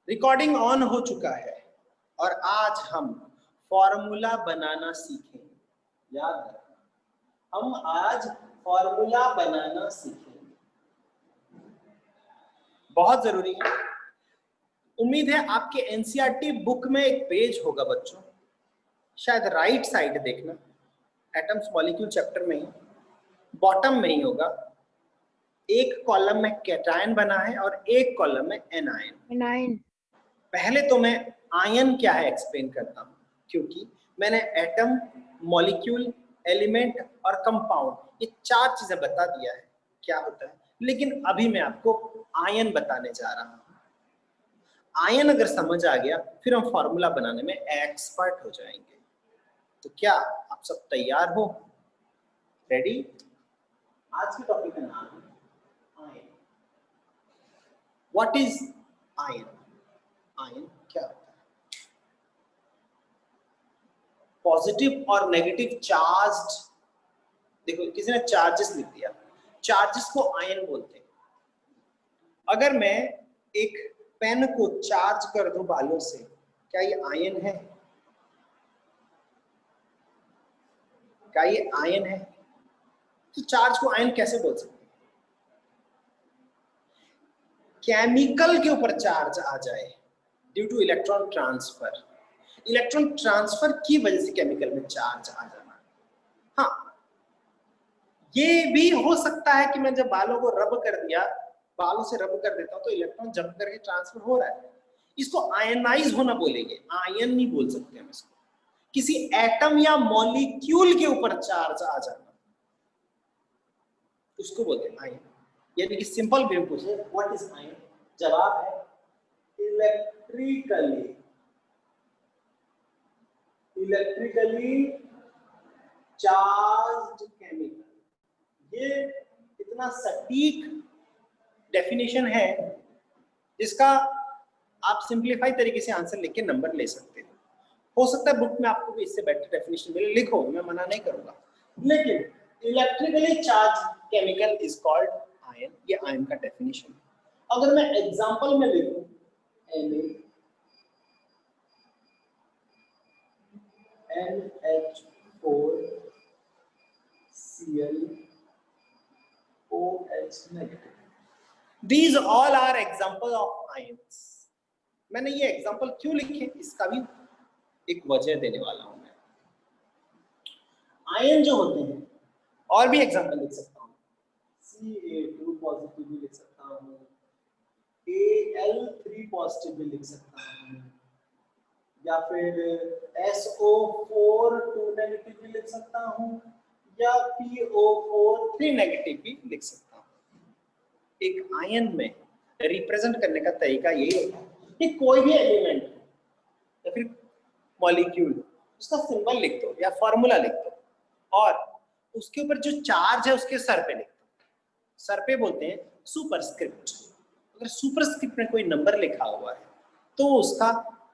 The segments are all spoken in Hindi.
रिकॉर्डिंग ऑन हो चुका है और आज हम फॉर्मूला बनाना सीखेंगे। याद रखना, हम आज फॉर्मूला बनाना सीखेंगे, बहुत जरूरी है। उम्मीद है आपके एनसीईआरटी बुक में एक पेज होगा बच्चों, शायद राइट साइड देखना, एटम्स मॉलिक्यूल चैप्टर में ही बॉटम में ही होगा। एक कॉलम में कैटायन बना है और एक कॉलम में एनायन। पहले तो मैं आयन क्या है एक्सप्लेन करता हूं, क्योंकि मैंने एटम, मॉलिक्यूल, एलिमेंट और कंपाउंड ये चार चीजें बता दिया है क्या होता है, लेकिन अभी मैं आपको आयन बताने जा रहा हूं। आयन अगर समझ आ गया फिर हम फॉर्मूला बनाने में एक्सपर्ट हो जाएंगे। तो क्या आप सब तैयार हो? रेडी? आज के टॉपिक का नाम है ion. What is ion? Ion क्या होता है? पॉजिटिव और नेगेटिव चार्ज, देखो किसी ने चार्जेस लिख दिया, चार्जेस को आयन बोलते हैं। अगर मैं एक पेन को चार्ज कर दूं बालों से, क्या ये आयन है? क्या ये आयन है? तो चार्ज को आयन कैसे बोल सकते हैं? केमिकल के ऊपर चार्ज आ जाए due two electron transfer, electron transfer की वजह से केमिकल में चार्ज आ जाना। हाँ, ये भी हो सकता है कि मैं जब बालों को रब कर दिया, बालों से रब कर देता हूं तो इलेक्ट्रॉन जंप करके ट्रांसफर हो रहा है, इसको आयनाइज होना बोलेंगे, आयन नहीं बोल सकते हम इसको। किसी एटम या मॉलिक्यूल के ऊपर चार्ज आ जाना उसको बोलते हैं आयन। यानी कि सिंपल वे में पूछे व्हाट इज आयन, जवाब है इलेक्ट्रिकली चार्ज्ड केमिकल। ये इतना सटीक डेफिनेशन है जिसका आप सिंपलीफाई तरीके से आंसर लिख के नंबर ले सकते हो सकता है बुक में आपको भी इससे बेटर डेफिनेशन मिले, लिखो, मैं मना नहीं करूंगा, लेकिन electrically charge chemical is called ion. ये आयन का डेफिनेशन है। अगर मैं एग्जांपल में लिखूं NH4Cl negative, these all are example of ions। मैंने ये एग्जांपल क्यों लिखे इसका भी एक वजह देने वाला हूं मैं। आयन जो होते हैं, और भी एग्जांपल लिख सकता हूं, Ca2 पॉजिटिव भी लिख सकता हूं, Al3 पॉजिटिव भी लिख सकता हूं, या फिर SO4 2 नेगेटिव भी लिख सकता हूं, या PO4 3 नेगेटिव भी लिख सकता हूं। एक आयन में रिप्रेजेंट करने का तरीका यही होता है कि कोई भी एलिमेंट या फिर मॉलिक्यूल, उसका सिंबल लिख दो या फॉर्मूला लिख दो और उसके ऊपर जो चार्ज है उसके सर पे लिख दो। सर पे बोलते हैं सुपरस्क्रिप्ट। अगर सुपरस्क्रिप्ट में कोई नंबर लिखा हुआ है तो उसका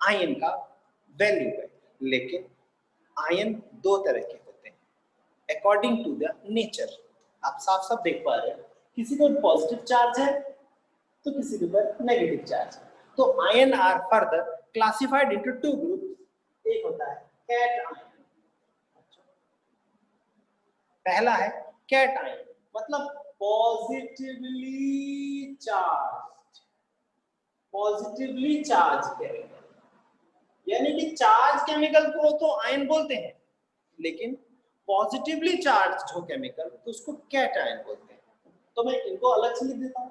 आयन का वैल्यू है। लेकिन आयन दो तरह के होते हैं अकॉर्डिंग टू द नेचर। आप साफ साफ देख पा रहे हैं, किसी को पॉजिटिव चार्ज है तो किसी के ऊपर नेगेटिव चार्ज है। तो ion are further classified into two groups. एक होता है कैट आयन, पहला है कैट आयन, मतलब पॉजिटिवली चार्ज केमिकल। यानी कि चार्ज केमिकल को तो आयन बोलते हैं, लेकिन पॉजिटिवली चार्ज हो केमिकल तो उसको कैट आयन बोलते हैं। तो मैं इनको अलग से लिख देता हूं,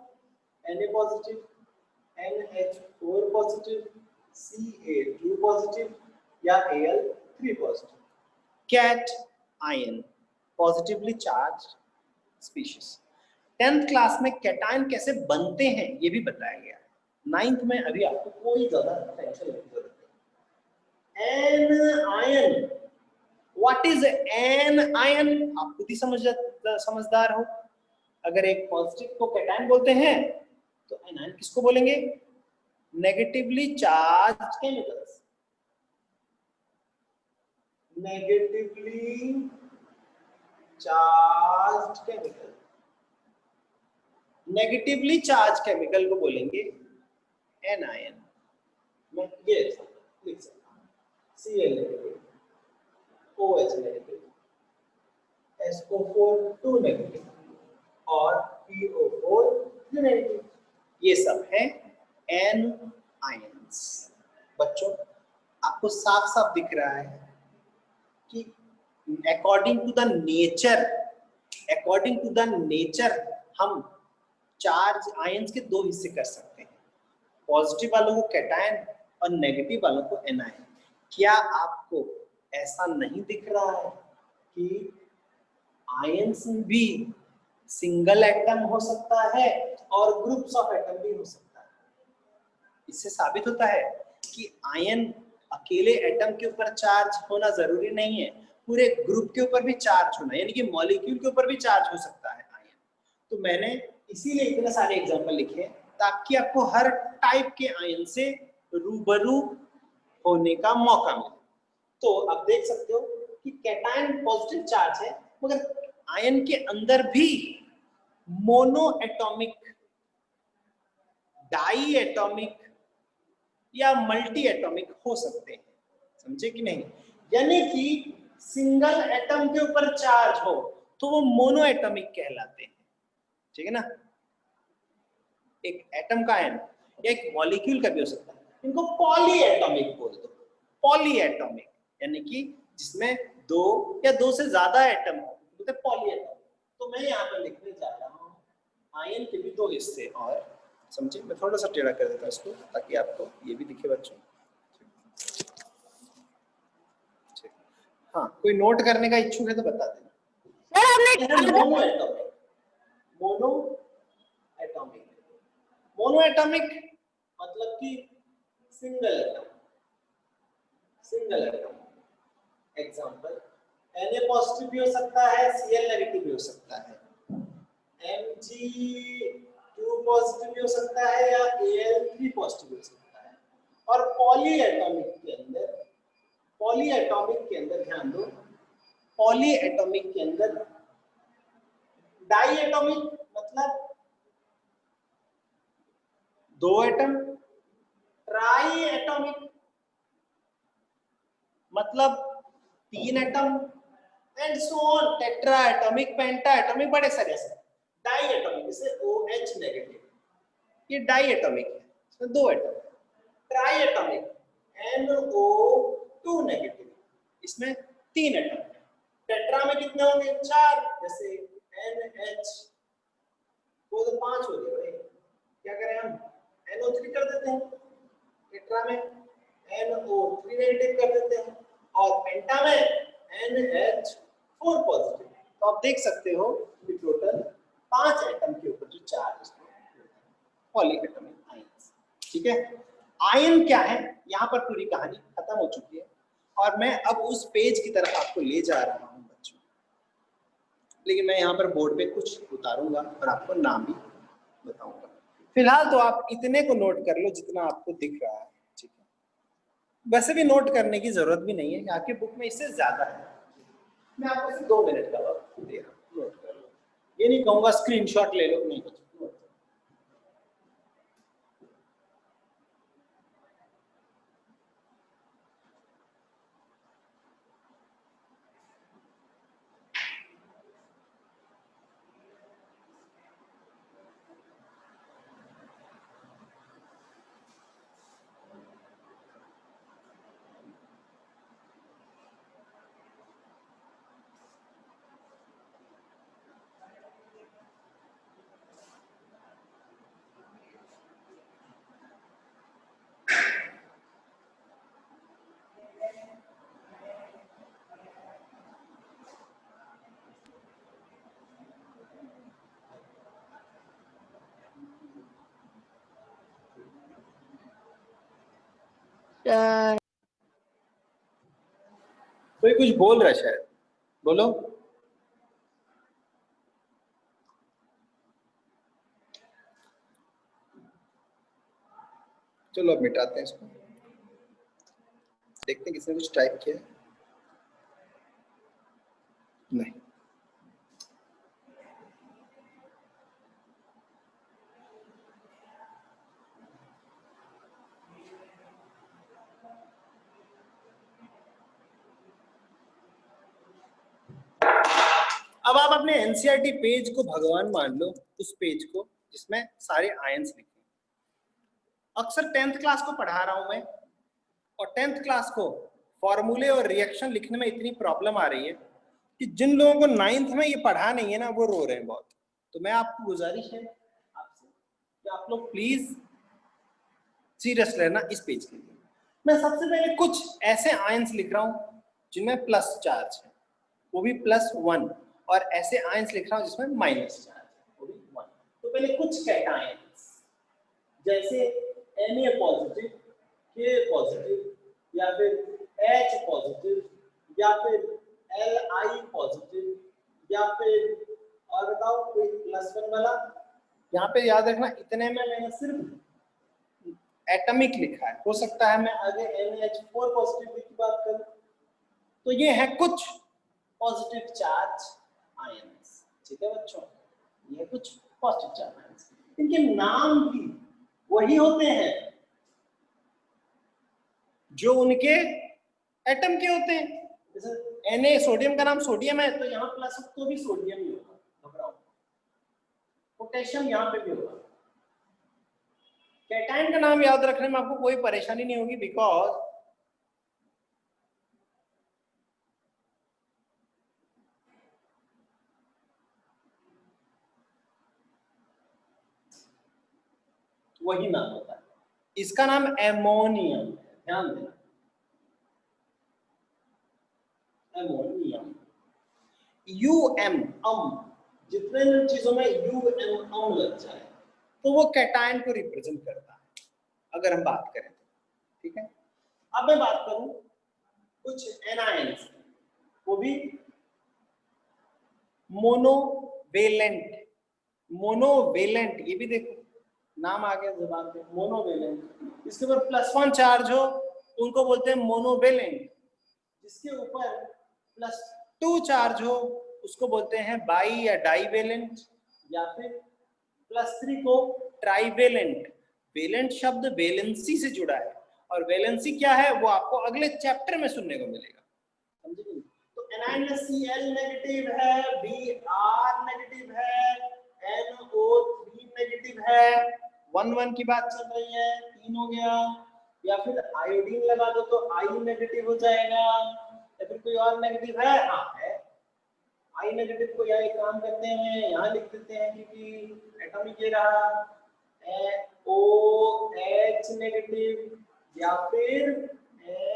Na positive, NH4 positive, Ca2 positive या Al3 positive. Cation, positively charge species. 10th class में कैटायन कैसे बनते हैं ये भी बताया गया है। 9th में अभी आपको कोई ज्यादा टेंशन नहीं जरूरत है। Anion, what is anion? आप खुद ही समझदार हो। अगर एक पॉजिटिव को कैटायन बोलते हैं तो एनायन किसको बोलेंगे? Negatively charge chemicals. Negatively charge chemical, negatively charge chemical को बोलेंगे एनायन। मैं ये लिख सकता हूँ Cl negative, OH negative, SO4 2 negative और PO4 3 नेगेटिव, ये सब है एन आयंस। बच्चों आपको साफ साफ दिख रहा है कि अकॉर्डिंग टू द नेचर हम चार्ज आयंस के दो हिस्से कर सकते हैं, पॉजिटिव वालों को कैटायन और नेगेटिव वालों को एनायन। क्या आपको ऐसा नहीं दिख रहा है कि आयंस भी सिंगल एटम हो सकता है और ग्रुप्स ऑफ एटम भी हो सकता है? इससे साबित होता है कि आयन अकेले एटम के ऊपर चार्ज होना जरूरी नहीं है, पूरे ग्रुप के ऊपर भी चार्ज होना, यानी कि मॉलिक्यूल के ऊपर भी चार्ज हो सकता है आयन। तो मैंने इसीलिए इतने सारे एग्जांपल लिखे ताकि आपको हर टाइप के आयन से रूबरू होने का मौका मिले। तो आप देख सकते हो कि कैटायन पॉजिटिव चार्ज है, मगर आयन के अंदर भी मोनो एटॉमिक, डाई एटॉमिक या मल्टी एटॉमिक हो सकते हैं, समझे कि नहीं? यानी कि सिंगल एटम के ऊपर चार्ज हो तो वो मोनो एटॉमिक कहलाते हैं, ठीक है ना? एक एटम का आयन या एक मॉलिक्यूल का भी हो सकता है, इनको पॉली एटॉमिक बोल दो। पॉली एटॉमिक यानी कि जिसमें दो या दो से ज्यादा एटम हो, बोलते पॉली एटॉमिक। तो मैं यहाँ पर लिखने जा रहा हूँ आयन के भी दो हिस्से, और समझे? मैं थोड़ा सा टेढ़ा कर देता हूँ इसको ताकि आपको ये भी दिखे बच्चों। हाँ, कोई नोट करने का इच्छुक है तो बता देना। मोनो एटॉमिक मतलब कि single atom, example Na positive भी हो सकता है, Cl नेगेटिव भी हो सकता है, Mg2 पॉजिटिव भी हो सकता है या Al3 पॉजिटिव भी हो सकता है। और पॉली एटॉमिक के अंदर ध्यान दो, पॉली एटॉमिक के अंदर डाई एटॉमिक मतलब दो एटम, ट्राई एटॉमिक मतलब तीन atom, and so on, tetra atomic, penta atomic, बड़े सारे ऐसे। डाई एटॉमिक जैसे OH नेगेटिव, ये डाई एटॉमिक है, इसमें दो atom. Try atomic NO2 negative, इसमें तीन एटम। टेट्रा में कितने होंगे? चार, जैसे NH, वो तो पांच हो गए भाई। क्या करें हम? NO3 कर देते हैं, टेट्रा में NO3 नेगेटिव कर देते हैं, और पेंटा में NH4 पॉजिटिव। तो आप देख सकते हो कि टोटल 5 एटम के ऊपर जो चार्ज है पॉली एटॉमिक आयंस, ठीक है? आयन क्या है, यहाँ पर पूरी कहानी खत्म हो चुकी है, और मैं अब उस पेज की तरफ आपको ले जा रहा हूँ बच्चों। लेकिन मैं यहाँ पर बोर्ड पे कुछ उतारूंगा और आपको नाम भी बताऊंगा। फिलहाल तो आप इतने को नोट कर लो जितना आपको दिख रहा है, ठीक है? वैसे भी नोट करने की जरूरत भी नहीं है, आपकी बुक में इससे ज्यादा है। मैं आपको सिर्फ 2 मिनट का वक्त दे रहा हूँ, नोट कर लो। ये नहीं कहूंगा स्क्रीनशॉट ले लो, नहीं। कोई कुछ बोल रहा है शायद, बोलो। चलो अब मिटाते हैं इसको, देखते हैं किसने कुछ टाइप किया है। नहीं, अब आप अपने एनसीईआरटी पेज को भगवान मान लो, उस पेज को जिसमें सारे आयंस लिखे। अक्सर 10th क्लास को पढ़ा रहा हूं मैं, और 10th क्लास को फॉर्मूले और रिएक्शन लिखने में इतनी प्रॉब्लम आ रही है कि जिन लोगों को 9th में ये पढ़ा नहीं है ना, वो रो रहे हैं बहुत। तो मैं आपको गुजारिश है आपसे कि आप लोग प्लीज सीरियस लेना इस पेज के लिए। मैं सबसे पहले कुछ ऐसे आयंस लिख रहा हूं जिनमें प्लस चार्ज है, वो भी +1, और ऐसे आयंस लिख रहा हूं जिसमें माइनस चार्ज है, वो भी 1। तो पहले कुछ कैटायंस जैसे Na पॉजिटिव, K पॉजिटिव, या फिर H पॉजिटिव, या फिर Li पॉजिटिव, या फिर और बताओ कोई +1 वाला। यहाँ पे याद रखना इतने में मैंने सिर्फ एटॉमिक लिखा है, हो सकता है मैं आगे NH4 पॉजिटिव की बात करूं। तो ये है कुछ पॉजिटिव चार्ज आयंस, ठीक है बच्चों, ये कुछ पॉजिटिव चार्ज आयंस। इनके नाम भी वही होते हैं जो उनके एटम के होते हैं। जैसे Na सोडियम का नाम सोडियम है, तो यहाँ प्लस तो भी सोडियम ही होगा, घबराओ। पोटेशियम यहाँ पे भी होगा। कैटायन का नाम याद रखने में आपको कोई परेशानी नहीं होगी, बिकॉज वही नाम होता है। इसका नाम एमोनियम है, ध्यान देना, एमोनियम। जितने चीजों में लग जाए तो वो कैटायन को रिप्रेजेंट करता है, अगर हम बात करें तो, ठीक है। अब मैं बात करूं कुछ एनायंस, वो भी मोनोवेलेंट, ये भी देखो नाम आ गया जबान पे, मोनोवेलेंट। इसके ऊपर +1 चार्ज हो उनको बोलते हैं मोनोवेलेंट, जिसके ऊपर +2 चार्ज हो उसको बोलते हैं बाई या डाईवेलेंट, या फिर +3 को ट्राईवेलेंट। वेलेंट शब्द वेलेंसी से जुड़ा है, और वेलेंसी क्या है वो आपको अगले चैप्टर में सुनने को मिलेगा, समझे? तो एनायन में Cl नेगेटिव है, Br नेगेटिव है, NO3 नेगेटिव है, 1 की बात चल रही है, 3 हो गया। या फिर आयोडीन लगा दो तो I नेगेटिव हो जाएगा, या फिर कोई और नेगेटिव है? हाँ है, I नेगेटिव को यहाँ एक काम करते हैं, यहाँ लिख देते हैं क्योंकि एटॉमिक ये रहा, OH नेगेटिव या फिर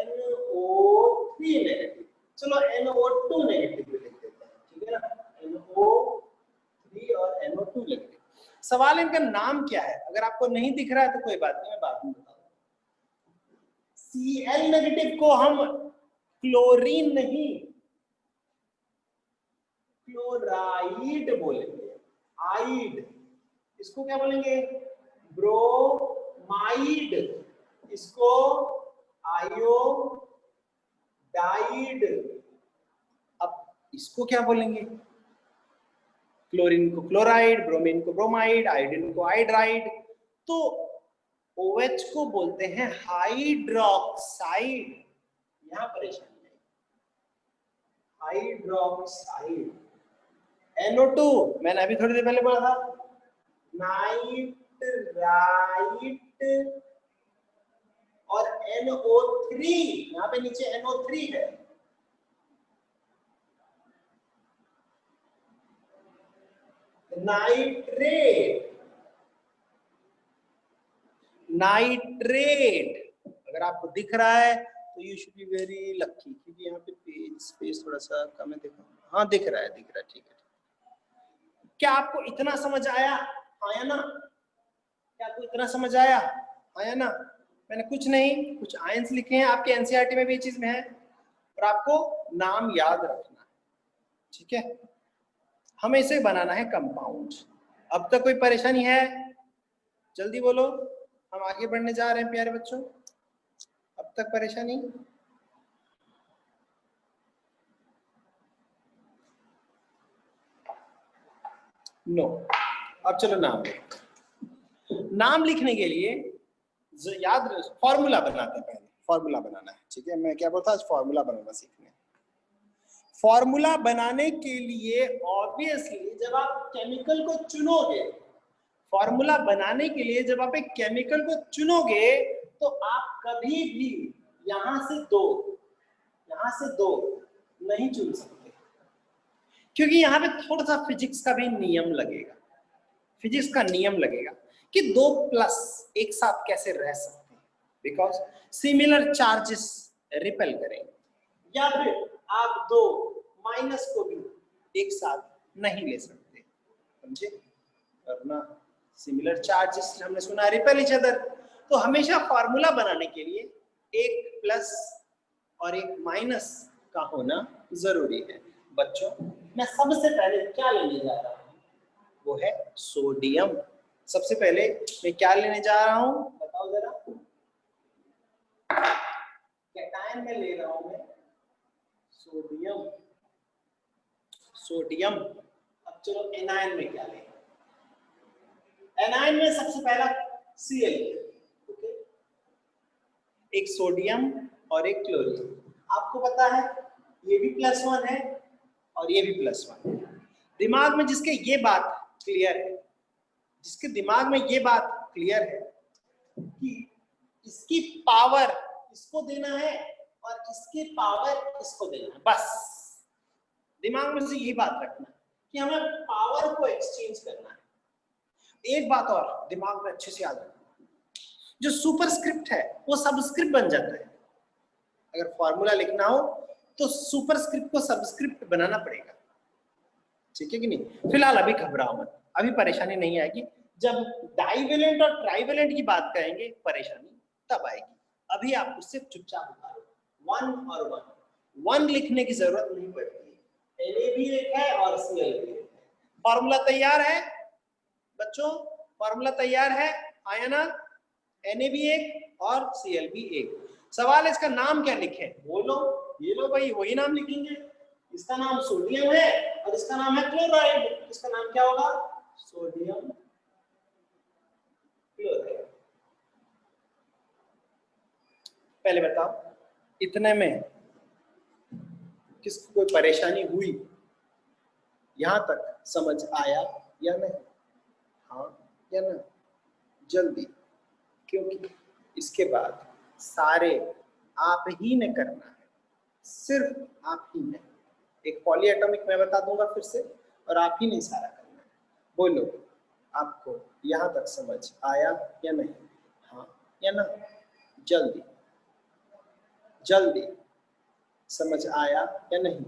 NO3 नेगेटिव। चलो NO2 नेगेटिव भी लिख देते हैं, ठीक है ना, NO3 और NO2 नेगेटिव। सवाल इनका नाम क्या है, अगर आपको नहीं दिख रहा है तो कोई बात नहीं, मैं बाद में बता दूंगा। Cl नेगेटिव को हम क्लोरीन नहीं, क्लोराइड बोलेंगे, आइड। इसको क्या बोलेंगे? ब्रोमाइड। इसको आयोडाइड। अब इसको क्या बोलेंगे? क्लोरीन को क्लोराइड, ब्रोमीन को ब्रोमाइड, आयोडीन को आइड्राइड। तो OH को बोलते हैं हाइड्रोक्साइड, यहां परेशानी है, हाइड्रोक्साइड। NO2 मैंने अभी थोड़ी देर पहले बोला था, नाइट्राइट। और NO3, यहां पे नीचे NO3 है, नाइट्रेट। अगर आपको दिख रहा है तो you should be very lucky, क्योंकि यहाँ पे पेज स्पेस थोड़ा सा कम है, देखो, हाँ दिख रहा है, ठीक है। क्या आपको इतना समझ आया ना? क्या आपको इतना समझ आया ना? मैंने कुछ नहीं, कुछ आयंस लिखे हैं, आपके एनसीईआरटी में भी ये चीज में है, और आपको नाम याद रखना है, ठीक है। हमें इसे बनाना है कंपाउंड। अब तक कोई परेशानी है? जल्दी बोलो, हम आगे बढ़ने जा रहे हैं प्यारे बच्चों। अब तक परेशानी? नो। अब चलो नाम लिखने के लिए याद फॉर्मूला बनाते हैं, पहले फॉर्मूला बनाना है, ठीक है। मैं क्या बोलता आज फॉर्मूला बनाना सीखना है। फॉर्मूला बनाने के लिए ऑब्वियसली जब आप केमिकल को चुनोगे, फॉर्मूला बनाने के लिए जब आप एक केमिकल को चुनोगे तो आप कभी भी यहां से दो नहीं चुन सकते, क्योंकि यहां पे थोड़ा सा फिजिक्स का भी नियम लगेगा, फिजिक्स का नियम लगेगा कि दो प्लस एक साथ कैसे रह सकते हैं, बिकॉज सिमिलर चार्जेस रिपेल करेंगे, या फिर आप दो माइनस को भी एक साथ नहीं ले सकते, समझे? वरना सिमिलर चार्जेस हमने सुना रिपेल ईच अदर, तो हमेशा फॉर्मूला बनाने के लिए एक प्लस और एक माइनस का होना जरूरी है। बच्चों मैं सबसे पहले क्या लेने जा रहा हूँ, वो है सोडियम। सबसे पहले मैं क्या लेने जा रहा हूँ बताओ जरा? कैटायन में ले रहा हूं मैं सोडियम। सोडियम। अब चलो एनायन में क्या लें? एनायन में सबसे पहला Cl, ओके, एक सोडियम और एक क्लोरीन। आपको पता है ये भी +1 है और ये भी +1 है। दिमाग में जिसके ये बात क्लियर है, जिसके दिमाग में ये बात क्लियर है कि इसकी पावर इसको देना है और इसकी पावर इसको देना है, बस दिमाग में से यही बात रखना कि हमें पावर को एक्सचेंज करना है। एक बात और दिमाग में अच्छे से याद रखना, जो सुपरस्क्रिप्ट है वो सबस्क्रिप्ट बन जाता है। अगर फॉर्मूला लिखना हो तो सुपरस्क्रिप्ट को सबस्क्रिप्ट बनाना पड़ेगा, ठीक है कि नहीं? फिलहाल अभी घबराओ मत, अभी परेशानी नहीं आएगी। जब डाइवेलेंट और ट्राइवेलेंट की बात करेंगे परेशानी तब आएगी। अभी आप उससे चुपचाप उतारो, 1 और 1 लिखने की जरूरत नहीं पड़ती, Na भी एक है और Cl भी एक है। फॉर्मूला तैयार है बच्चों? फॉर्मूला तैयार है, आया ना? Na भी एक और Cl भी एक। सवाल इसका नाम क्या लिखें? बोलो, ये लो भाई, वही नाम लिखेंगे। इसका नाम सोडियम है और इसका नाम है क्लोराइड। इसका नाम क्या होगा? Sodium chloride. पहले बताओ इतने में किसको कोई परेशानी हुई? यहां तक समझ आया या नहीं? हाँ या ना? जल्दी, क्योंकि इसके बाद सारे आप ही ने करना है, सिर्फ आप ही ने। एक पॉलीएटॉमिक मैं बता दूंगा फिर से और आप ही ने सारा करना है। बोलो आपको यहां तक समझ आया या नहीं? हाँ या ना? जल्दी जल्दी, समझ आया या नहीं?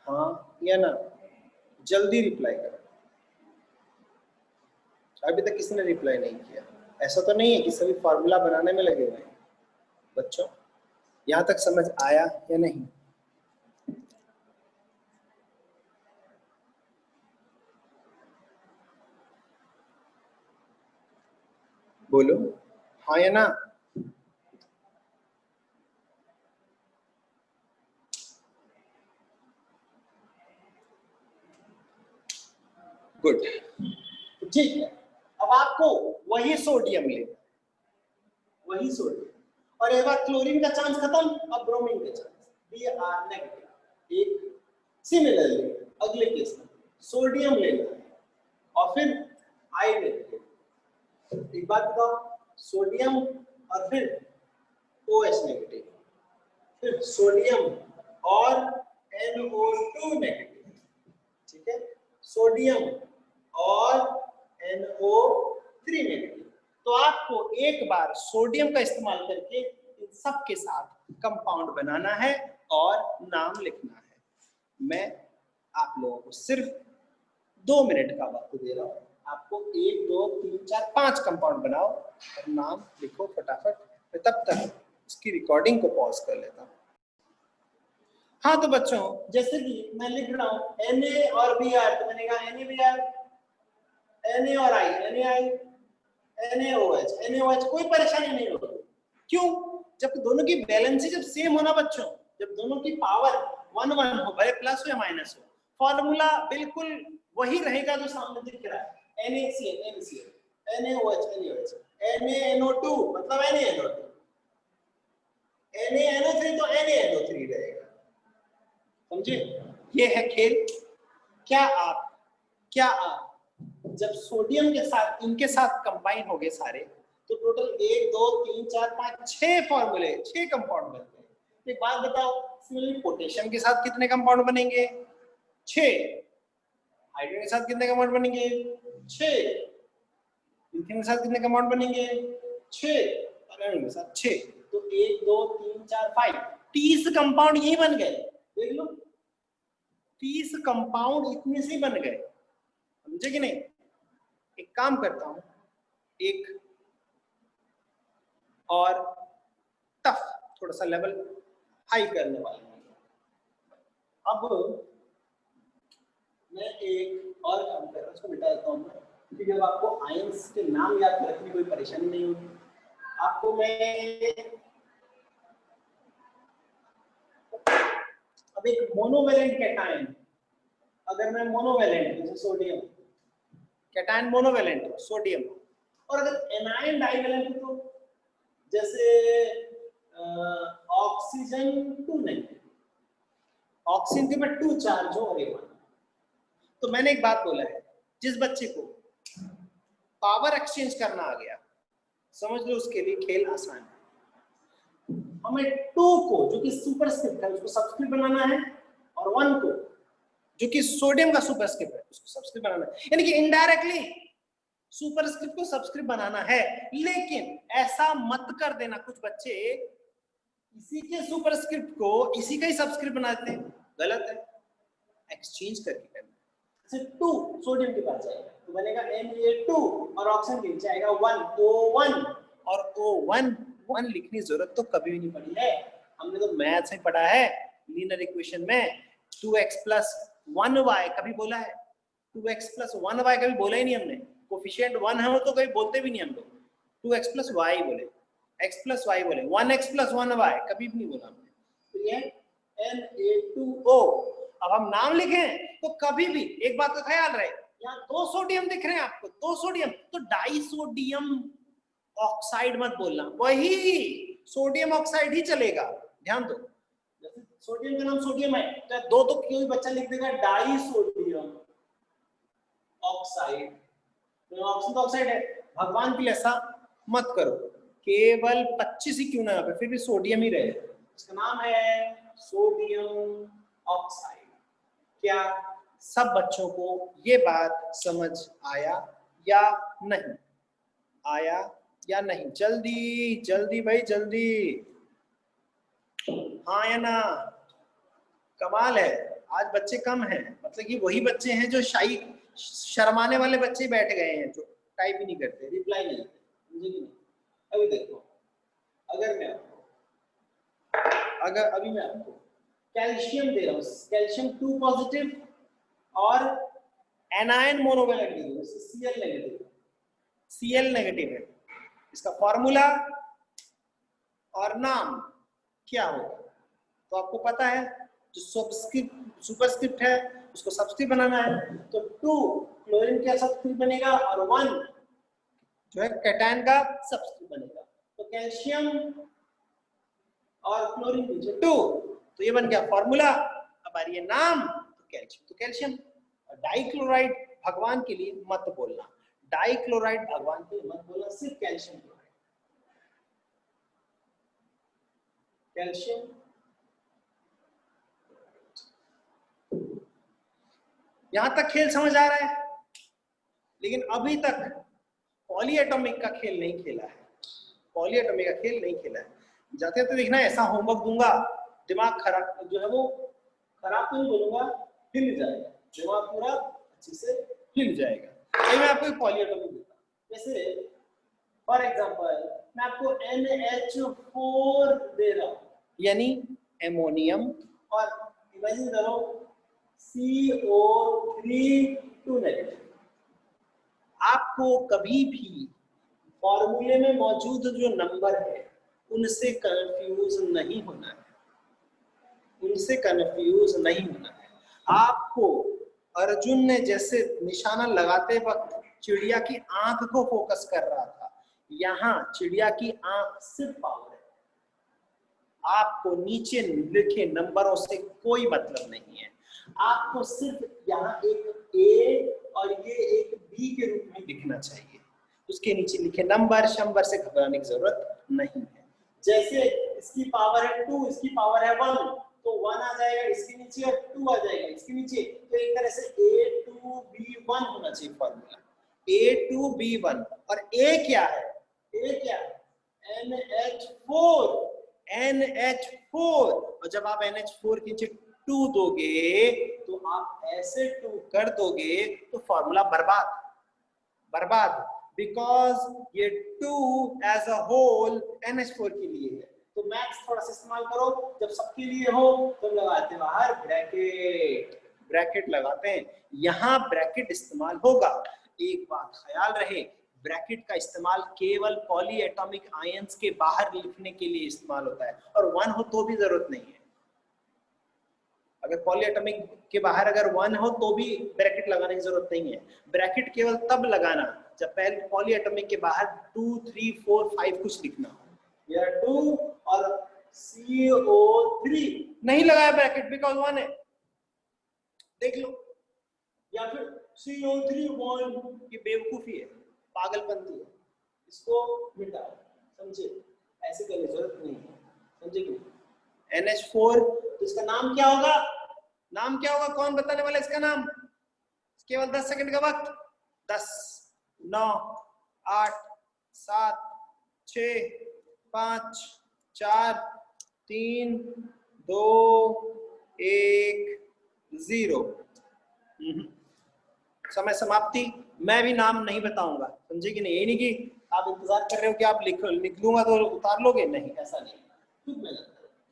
हाँ या ना? जल्दी रिप्लाई करो। अभी तक किसी ने रिप्लाई नहीं किया। ऐसा तो नहीं है कि सभी फॉर्मूला बनाने में लगे हुए हैं। बच्चों यहां तक समझ आया या नहीं? बोलो हाँ या ना? गुड, ठीक है। अब आपको वही सोडियम लेना, वही सोडियम, और एक बार क्लोरीन का चांस खत्म, अब ब्रोमीन का चांस, Br नेगेटिव। एक सिमिलरली अगले केस में सोडियम लेना है और फिर I नेगेटिव। एक बात बताओ, सोडियम और फिर OH नेगेटिव, फिर सोडियम और NO2 नेगेटिव, ठीक है? सोडियम और NO3 नेगेटिव। तो आपको एक बार सोडियम का इस्तेमाल करके इन सब के साथ कंपाउंड बनाना है और नाम लिखना है। मैं आप लोगों को सिर्फ 2 मिनट का वक्त दे रहा हूं। आपको 1 2 3 4 5 कंपाउंड बनाओ और नाम लिखो फटाफट। मैं तब तक इसकी रिकॉर्डिंग को पॉज कर लेता हूं। हाँ तो बच्चों जैसे कि मैं लिख रहा हूँ Na और Br, तो मैंने कहा NaBr, Na और I, NaI, NaOH, NaOH, कोई परेशानी नहीं होगी। क्यों? जब दोनों की वैलेंसी जब सेम हो ना बच्चों, जब दोनों की पावर 1 1 हो, भले प्लस हो या माइनस हो, फॉर्मूला बिल्कुल वही रहेगा जो सामने दिख रहा है। NaCl, NaCl, NaOH, NaOH, NaNO2 मतलब NaNO2, NaNO3 तो NaNO3 रहेगा। समझे? ये है खेल। क्या आप जब सोडियम के साथ इनके साथ कंबाइन हो गए सारे, तो टोटल 1 2 3 4 5 6 फॉर्मूले, 6 कंपाउंड बनते हैं। एक बात बताओ, सिमिलरली पोटेशियम के साथ कितने कंपाउंड बनेंगे? 6। हाइड्रोजन के साथ कितने कंपाउंड बनेंगे? 6। लिथियम के साथ कितने कंपाउंड बनेंगे? 6। आयरन के साथ 6। तो 1 2 3 4 5 30 कंपाउंड यही बन गए। देख लो, 30 कंपाउंड इतने से बन गए, समझे कि नहीं? एक काम करता हूं, एक और टफ थोड़ा सा लेवल हाई करने वाला हूं। अब मैं एक और काम कर रहा हूं, उसको मिटा देता हूं क्योंकि जब आपको आयंस के नाम याद रखने की कोई परेशानी नहीं होगी। आपको मैं अब एक मोनोवेलेंट कैटायन, अगर मैं मोनोवेलेंट जैसे सोडियम, कैटायन मोनोवेलेंट हो सोडियम, और अगर एनायन डाइवेलेंट तो जैसे ऑक्सीजन 2 नेगेटिव, ऑक्सीजन के में 2 चार्ज हो और 1। तो मैंने एक बात बोला है, जिस बच्चे को पावर एक्सचेंज करना आ गया, समझ लो उसके लिए खेल आसान है। हमें 2 को जो कि सुपरस्क्रिप्ट है उसको सबस्क्रिप्ट बनाना है, और 1 को जो कि सोडियम का सुपरस्क्रिप्ट है उसको सबस्क्रिप्ट बनाना है। यानी कि इनडायरेक्टली सुपरस्क्रिप्ट को सबस्क्रिप्ट बनाना है। लेकिन ऐसा मत कर देना, कुछ बच्चे इसी के सुपरस्क्रिप्ट को इसी का ही सबस्क्रिप्ट बना देते हैं, गलत है। एक्सचेंज करके करना। जैसे 2 सोडियम के पास जाएगा तो बनेगा Na2, और ऑक्सीजन के नीचे आएगा 1 O1, और O1 1 लिखने की जरूरत तो कभी भी नहीं पड़ी है, हमने तो मैथ्स में पढ़ा है लीनियर इक्वेशन में। 2x + 1y कभी बोला है? 2x + 1y कभी बोला ही नहीं हमने। कोफिशिएंट 1 है तो कभी बोलते भी नहीं हम लोग। 2x + y बोले, x + y बोले, 1x + 1y कभी भी नहीं बोला हमने। तो ये Na2O। अब हम नाम लिखें तो कभी भी एक बात का ख्याल रहे, यहाँ 2 सोडियम दिख रहे हैं आपको, 2 सोडियम, तो डाइसोडियम ऑक्साइड मत बोलना, वही सोडियम ऑक्साइड ही चलेगा। ध्यान दो, जैसे सोडियम का नाम सोडियम है तो 2 तो कोई बच्चा लिख देगा डाइसोडियम ऑक्साइड, तो ऑक्सीजन तो ऑक्साइड है। भगवान के लिए ऐसा मत करो, केवल 25 ही क्यों ना, फिर भी सोडियम ही रहे, इसका नाम है सोडियम ऑक्साइड। क्या सब बच्चों को ये बात समझ आया या नहीं? आया या नहीं? जल्दी जल्दी भाई जल्दी, हाँ या ना? कमाल है, आज बच्चे कम हैं, मतलब कि वही बच्चे हैं जो शाही शर्माने वाले बच्चे बैठ गए हैं, जो टाइप ही नहीं करते, रिप्लाई नहीं करते, मुझे भी नहीं। अभी देखो, अगर अभी मैं आपको कैल्शियम दे रहा हूँ, कैल्शियम 2 पॉजिटिव और एनायन मोनोवेलेंट दे दूँ, Cl नेगेटिव, Cl नेगेटिव है, इसका फॉर्मूला और नाम क्या होगा? तो आपको पता है, जो सुपरस्क्रिप्ट है उसको सबस्क्रिप्ट बनाना है, तो 2 क्लोरीन का सबस्क्रिप्ट बनेगा और 1 जो है कैटायन का सबस्क्रिप्ट बनेगा। तो कैल्शियम और क्लोरीन नीचे 2, तो ये बन गया फॉर्मूला। अब आ रही है नाम, तो कैल्शियम, तो कैल्शियम। डाइक्लोराइड भगवान के लिए मत बोलना, डाइक्लोराइड भगवान के लिए मत बोलना, सिर्फ कैल्शियम क्लोराइड, कैल्शियम। यहां तक खेल समझ आ रहा है? लेकिन अभी तक पॉलीएटॉमिक का खेल नहीं खेला है, पॉलीएटॉमिक का खेल नहीं खेला है। जाते तो देखना, ऐसा होमवर्क दूंगा दिमाग खराब जो है वो खराब तो नहीं बोलूंगा, हिल जाएगा दिमाग, पूरा अच्छे से हिल जाएगा। मैं आपको पॉलीएटॉमिक देता हूं, जैसे फॉर एग्जांपल मैं आपको NH4 दे रहा हूं, यानी एमोनियम, और इमेजिन करो CO3 2 नेगेटिव। आपको कभी भी फॉर्मूले में मौजूद जो नंबर है उनसे कंफ्यूज नहीं होना है, उनसे कंफ्यूज नहीं होना है। आपको अर्जुन ने जैसे निशाना लगाते वक्त चिड़िया की आंख को फोकस कर रहा था, यहाँ चिड़िया की आंख सिर्फ पावर है। आपको नीचे लिखे नंबरों से कोई मतलब नहीं है, आपको सिर्फ यहाँ एक ए और ये एक बी के रूप में लिखना चाहिए, उसके नीचे लिखे नंबर शंबर से घबराने की जरूरत नहीं है। जैसे इसकी पावर है 2, इसकी पावर है 1, तो 1 आ जाएगा इसके नीचे और 2 आ जाएगा इसके नीचे, तो एक तरह से A2B1 होना चाहिए फॉर्मूला, A2B1। और A क्या है, A क्या है, NH4, NH4। और जब आप NH4 के नीचे 2 दोगे तो आप ऐसे 2 कर दोगे तो फॉर्मूला बर्बाद बर्बाद, बिकॉज ये 2 एज अ होल NH4 के लिए है। तो मैथ्स थोड़ा सा इस्तेमाल करो, जब सबके लिए हो तो लगाते हैं बाहर ब्रैकेट, ब्रैकेट लगाते हैं, यहाँ ब्रैकेट इस्तेमाल होगा। एक बात ख्याल रहे, ब्रैकेट का इस्तेमाल केवल पॉली एटॉमिक आयंस के बाहर लिखने के लिए इस्तेमाल होता है, और 1 हो तो भी जरूरत नहीं है। अगर पॉली एटॉमिक के बाहर अगर 1 हो तो भी ब्रैकेट लगाने की जरूरत नहीं है। ब्रैकेट केवल तब लगाना जब पहले पॉली एटॉमिक के बाहर 2, 3, 4, 5 कुछ लिखना हो, या 2 और CO3 नहीं लगाया ब्रैकेट बिकॉज 1 है, देख लो, या फिर CO3 1, ये बेवकूफी है, पागलपंती है, इसको मिटाओ, समझे, ऐसे करने की जरूरत नहीं है, समझे कि NH4, तो इसका नाम क्या होगा, नाम क्या होगा, कौन बताने वाला इसका नाम, केवल 10 सेकंड का वक्त, 10, 9, 8, 7, 6, 5, 4, 3, 2, 1, 0। समय समाप्ति। मैं भी नाम नहीं बताऊंगा, समझे कि नहीं, ये नहीं कि आप इंतजार कर रहे हो कि आप लिख लूंगा तो उतार लोगे, नहीं, ऐसा नहीं, खुद मेहनत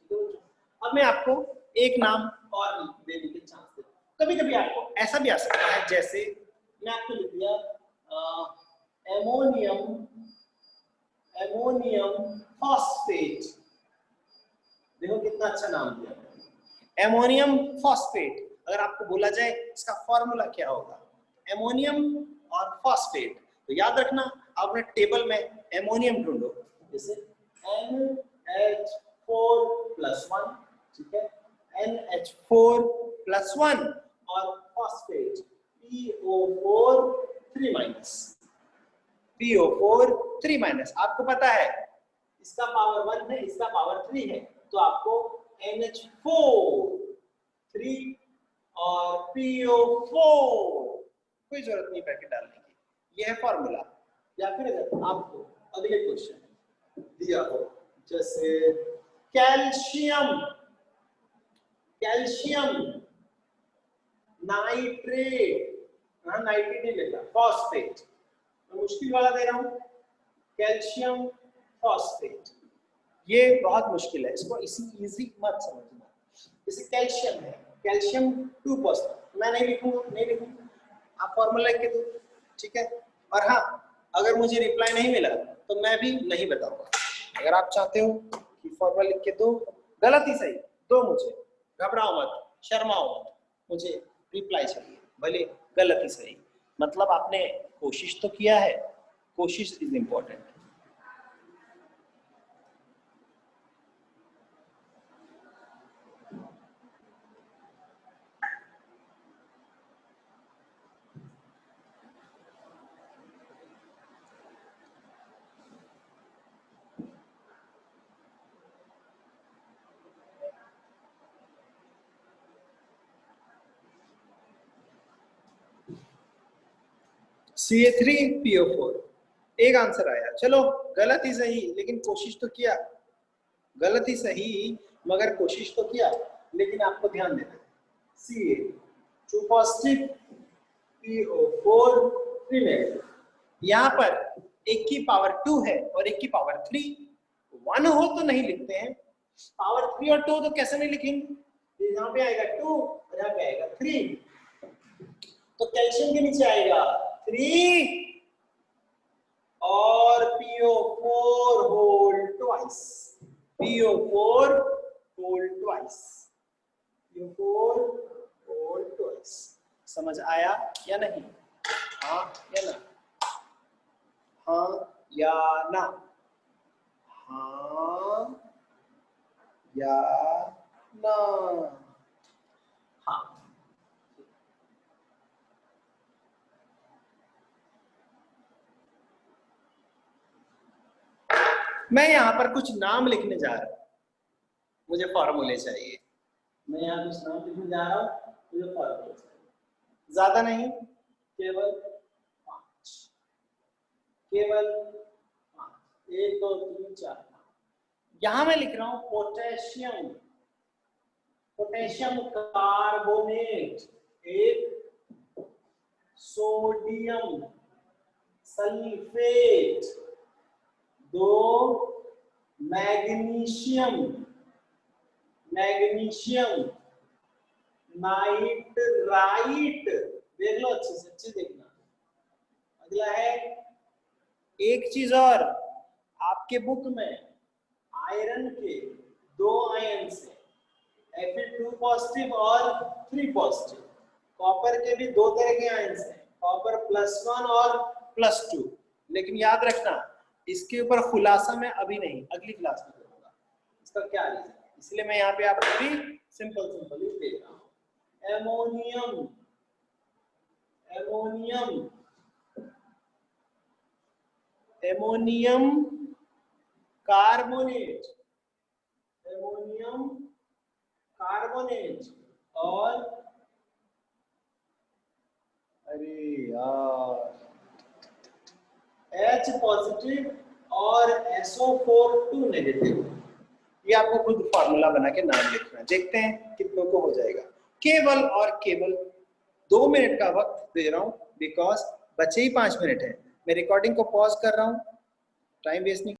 करो। अब मैं आपको एक नाम और देने की चांस देता हूं। कभी कभी आपको ऐसा भी आ सकता है, जैसे मैं आपको लिख दिया एमोनियम फॉस्फेट, देखो कितना अच्छा नाम दिया, एमोनियम फॉस्फेट। अगर आपको बोला जाए इसका फॉर्मूला क्या होगा, एमोनियम और फॉस्फेट, तो याद रखना आप अपने टेबल में एमोनियम ढूंढो, जैसे NH4+1, ठीक है, NH4+1, और फॉस्फेट PO4 3-, आपको पता है इसका पावर 1 है, इसका पावर 3 है, तो आपको NH4 और PO4, कोई जरूरत नहीं ब्रैकेट डालने की, यह है फॉर्मूला। या फिर अगर आपको अगले क्वेश्चन दिया हो, जैसे कैल्शियम नाइट्रेट, नाइट्रेट नहीं लेता, फॉस्फेट, मैं मुश्किल वाला दे रहा हूं, कैल्शियम फॉस्फेट, ये बहुत मुश्किल है, इसको इजी मत समझना। जैसे कैल्शियम है, कैल्शियम 2%, मैं नहीं लिखूंगा, आप फॉर्मूला लिख के दो, ठीक है। और हाँ, अगर मुझे रिप्लाई नहीं मिला तो मैं भी नहीं बताऊंगा, अगर आप चाहते हो कि फॉर्मूला लिख के दो, गलत ही सही दो, मुझे घबराओ मत, शर्माओ मत, मुझे रिप्लाई चाहिए, भले गलत ही सही, मतलब आपने कोशिश तो किया है, कोशिश इज इंपॉर्टेंट। CA3PO4, एक आंसर आया, चलो गलत ही सही लेकिन कोशिश तो किया, गलत ही सही मगर कोशिश तो किया। लेकिन आपको ध्यान देना है, Ca 2 पॉजिटिव, PO4 3 नेगेटिव, यहाँ पर एक की पावर 2 है और एक की पावर 3, 1 हो तो नहीं लिखते हैं, पावर 3 और 2 तो कैसे नहीं लिखेंगे, यहाँ पे आएगा 2 और यहाँ पे आएगा 3, तो कैल्शियम के नीचे आएगा 3 और PO4 whole twice, PO4 whole twice, PO4 whole twice. समझ आया या नहीं, हाँ या ना, हाँ या ना, हाँ या ना? हाँ, मैं यहां पर कुछ नाम लिखने जा रहा हूं, मुझे फॉर्मूले चाहिए। मैं यहाँ कुछ नाम लिखने जा रहा हूँ, मुझे फॉर्मूले चाहिए, ज्यादा नहीं, केवल 5, केवल 5, 1 2 3 4 5। यहां मैं लिख रहा हूं potassium, potassium carbonate 1, sodium sulphate 2, magnesium, magnesium nitrite, देख लो अच्छे से, अच्छे देखना। अगला है एक चीज और, आपके बुक में आयरन के 2 आयन से Fe2 पॉजिटिव और 3 पॉजिटिव, कॉपर के भी 2 तरह के आयन हैं, कॉपर +1 और +2। लेकिन याद रखना इसके ऊपर खुलासा मैं अभी नहीं, अगली क्लास में करूंगा इसका क्या रीजन, इसलिए मैं यहाँ पे आपको भी सिंपल सिंपल ही दे रहा हूँ। Ammonium, ammonium, ammonium carbonate, ammonium carbonate और अरे यार H पॉजिटिव और SO4 2 नेगेटिव। ये आपको खुद फार्मूला बना के नाम लिखना है, देखते हैं कितनों को हो जाएगा। केवल और केवल 2 मिनट का वक्त दे रहा हूं, बिकॉज बचे ही 5 मिनट है। मैं रिकॉर्डिंग को पॉज कर रहा हूं, टाइम वेस्ट नहीं